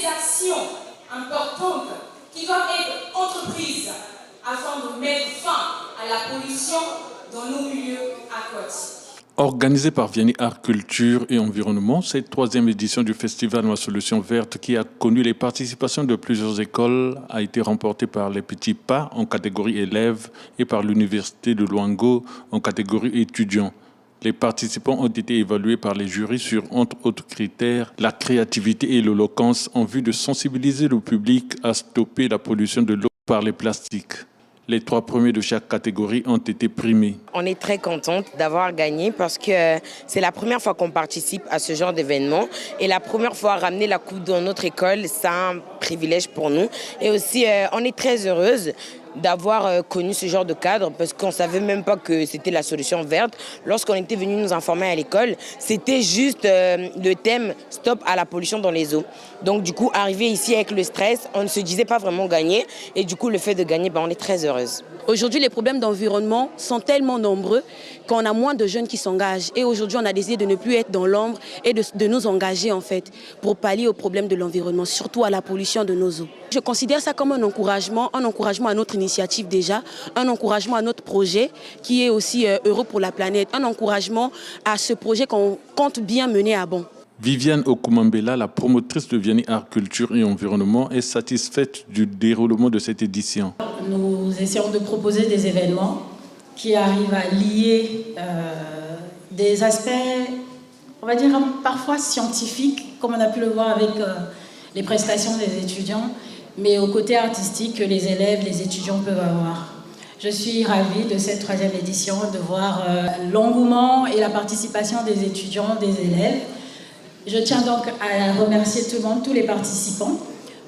actions importantes qui doivent être entreprises afin de mettre fin à la pollution dans nos milieux aquatiques. Organisée par Vianney Art, Culture et Environnement, cette troisième édition du Festival Ma Solution Verte, qui a connu les participations de plusieurs écoles, a été remportée par les Petits Pas en catégorie élèves et par l'Université de Luango en catégorie étudiants. Les participants ont été évalués par les jurys sur, entre autres critères, la créativité et l'éloquence en vue de sensibiliser le public à stopper la pollution de l'eau par les plastiques. Les 3 premiers de chaque catégorie ont été primés. On est très contente d'avoir gagné parce que c'est la première fois qu'on participe à ce genre d'événement. Et la première fois à ramener la coupe dans notre école, c'est un privilège pour nous. Et aussi, on est très heureuse d'avoir connu ce genre de cadre parce qu'on ne savait même pas que c'était la solution verte. Lorsqu'on était venu nous informer à l'école, c'était juste le thème « Stop à la pollution dans les eaux ». Donc du coup, arrivé ici avec le stress, on ne se disait pas vraiment gagner. Et du coup, le fait de gagner, on est très heureuse. Aujourd'hui, les problèmes d'environnement sont tellement nombreux qu'on a moins de jeunes qui s'engagent. Et aujourd'hui, on a décidé de ne plus être dans l'ombre et de nous engager en fait pour pallier aux problèmes de l'environnement, surtout à la pollution de nos eaux. Je considère ça comme un encouragement à notre initiative déjà, un encouragement à notre projet qui est aussi heureux pour la planète, un encouragement à ce projet qu'on compte bien mener à bon. Viviane Okumambela, la promotrice de Vianney Art, Culture et Environnement, est satisfaite du déroulement de cette édition. Nous essayons de proposer des événements qui arrivent à lier des aspects, on va dire parfois scientifiques, comme on a pu le voir avec les prestations des étudiants, mais au côté artistique que les élèves, les étudiants peuvent avoir. Je suis ravie de cette 3e édition, de voir l'engouement et la participation des étudiants, des élèves. Je tiens donc à remercier tout le monde, tous les participants,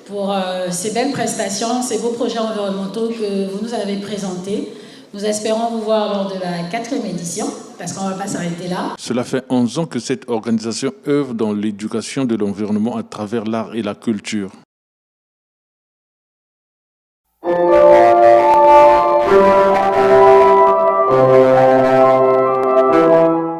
pour ces belles prestations, ces beaux projets environnementaux que vous nous avez présentés. Nous espérons vous voir lors de la 4e édition, parce qu'on ne va pas s'arrêter là. Cela fait 11 ans que cette organisation œuvre dans l'éducation de l'environnement à travers l'art et la culture.